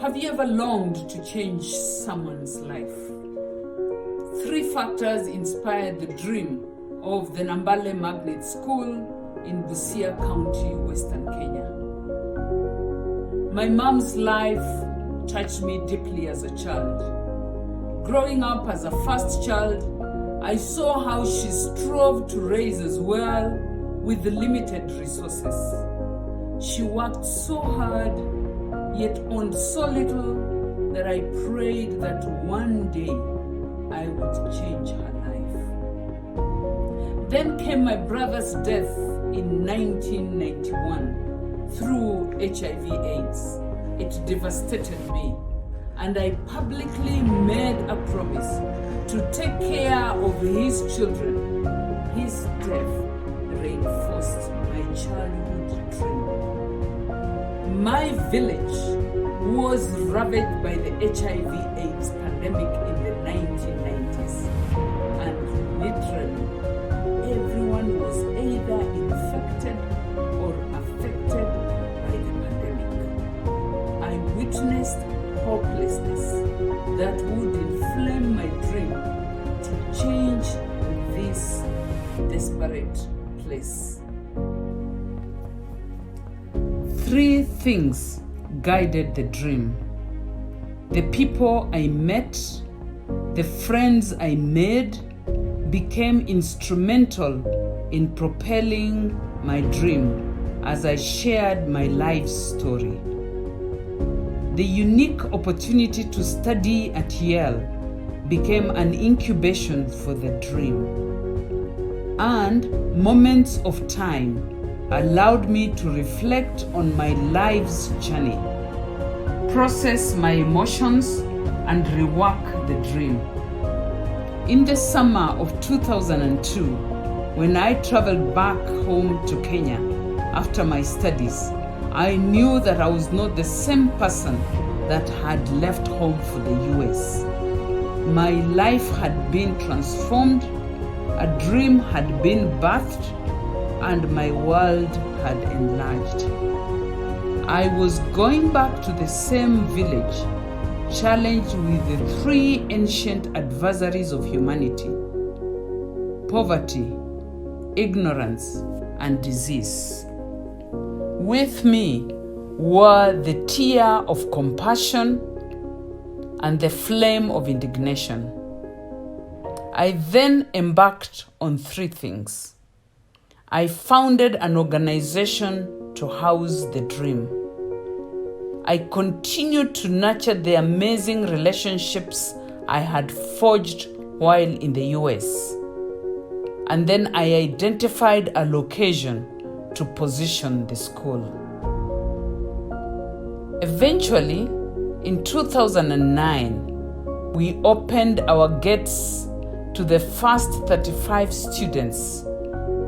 Have you ever longed to change someone's life? 3 factors inspired the dream of the Nambale Magnet School in Busia County, Western Kenya. My mom's life touched me deeply as a child. Growing up as a first child, I saw how she strove to raise us well with the limited resources. She worked so hard, yet owned so little that I prayed that one day I would change her life. Then came my brother's death in 1991 through HIV/AIDS. It devastated me, and I publicly made a promise to take care of his children. His death reinforced my childhood dream. My village was ravaged by the HIV/AIDS pandemic in the 1990s, and literally everyone was either infected or affected by the pandemic. I witnessed hopelessness that would inflame my dream to change this desperate place. 3 things guided the dream: the people I met, the friends I made became instrumental in propelling my dream as I shared my life story. The unique opportunity to study at Yale became an incubation for the dream, and moments of time allowed me to reflect on my life's journey, process my emotions, and rework the dream. In the summer of 2002, when I traveled back home to Kenya after my studies, I knew that I was not the same person that had left home for the US. My life had been transformed, a dream had been birthed, and my world had enlarged. I was going back to the same village, challenged with the 3 ancient adversaries of humanity: poverty, ignorance, and disease. With me were the tear of compassion and the flame of indignation. I then embarked on 3 things. I founded an organization to house the dream. I continued to nurture the amazing relationships I had forged while in the US. And then I identified a location to position the school. Eventually, in 2009, we opened our gates to the first 35 students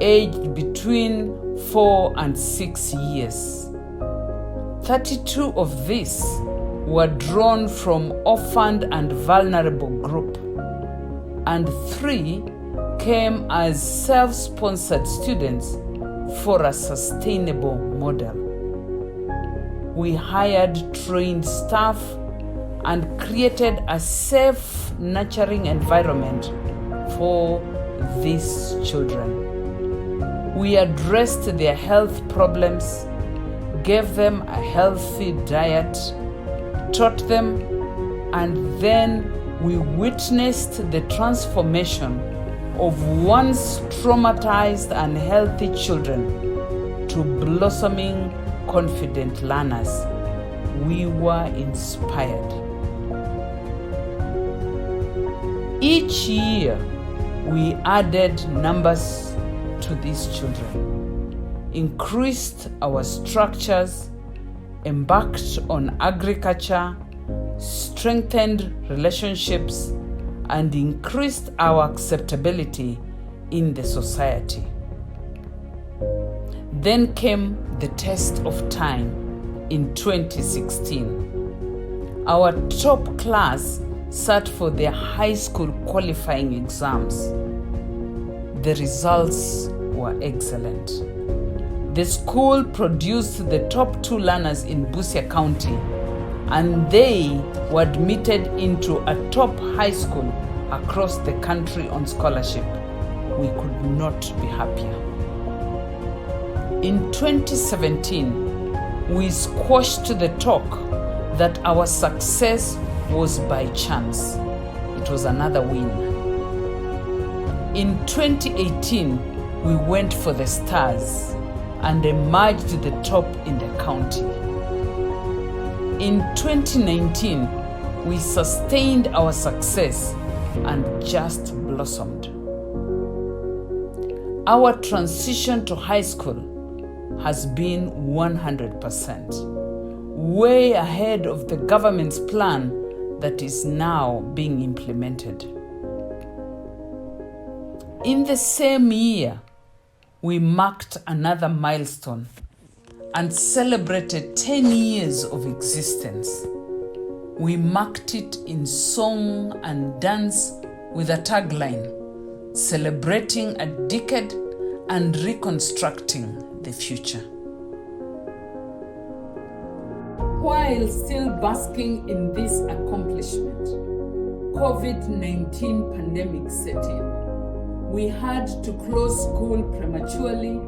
aged between 4 and 6 years. 32 of these were drawn from orphaned and vulnerable group, and 3 came as self-sponsored students for a sustainable model. We hired trained staff and created a safe, nurturing environment for these children. We addressed their health problems, gave them a healthy diet, taught them, and then we witnessed the transformation of once traumatized and healthy children to blossoming, confident learners. We were inspired. Each year, we added numbers to these children, increased our structures, embarked on agriculture, strengthened relationships, and increased our acceptability in the society. Then came the test of time in 2016. Our top class sat for their high school qualifying exams. The results were excellent. The school produced the top 2 learners in Busia County and they were admitted into a top high school across the country on scholarship. We could not be happier. In 2017, we squashed the talk that our success was by chance. It was another win. In 2018, we went for the stars and emerged the top in the county. In 2019, we sustained our success and just blossomed. Our transition to high school has been 100%, way ahead of the government's plan that is now being implemented. In the same year, we marked another milestone and celebrated 10 years of existence. We marked it in song and dance with a tagline, celebrating a decade and reconstructing the future. While still basking in this accomplishment, COVID-19 pandemic set in. We had to close school prematurely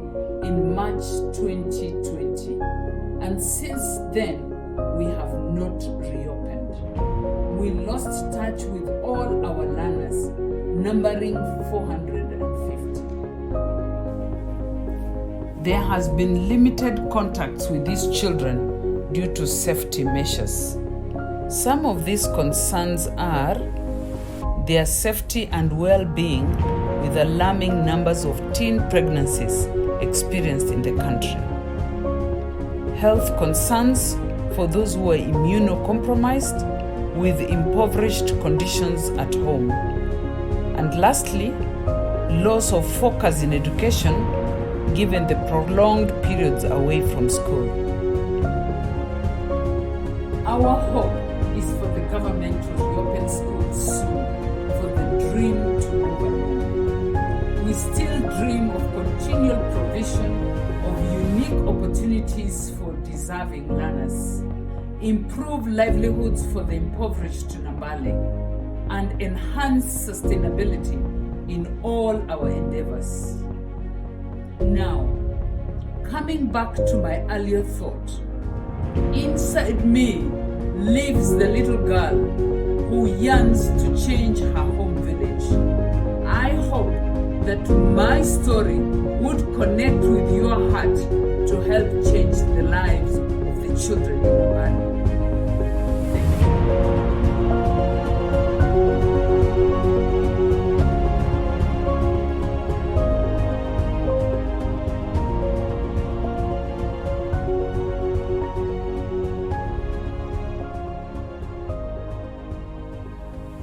in March 2020, and since then, we have not reopened. We lost touch with all our learners, numbering 450. There has been limited contacts with these children due to safety measures. Some of these concerns are their safety and well-being, with alarming numbers of teen pregnancies experienced in the country. Health concerns for those who are immunocompromised with impoverished conditions at home. And lastly, loss of focus in education given the prolonged periods away from school. Our hope is for the government to reopen schools soon, for the dream to overcome. We still dream of continual provision of unique opportunities for deserving learners, improve livelihoods for the impoverished to Nambale, and enhance sustainability in all our endeavors. Now, coming back to my earlier thought, inside me lives the little girl who yearns to change her home village. I hope that my story would connect with your heart to help change the lives of the children in Nambale.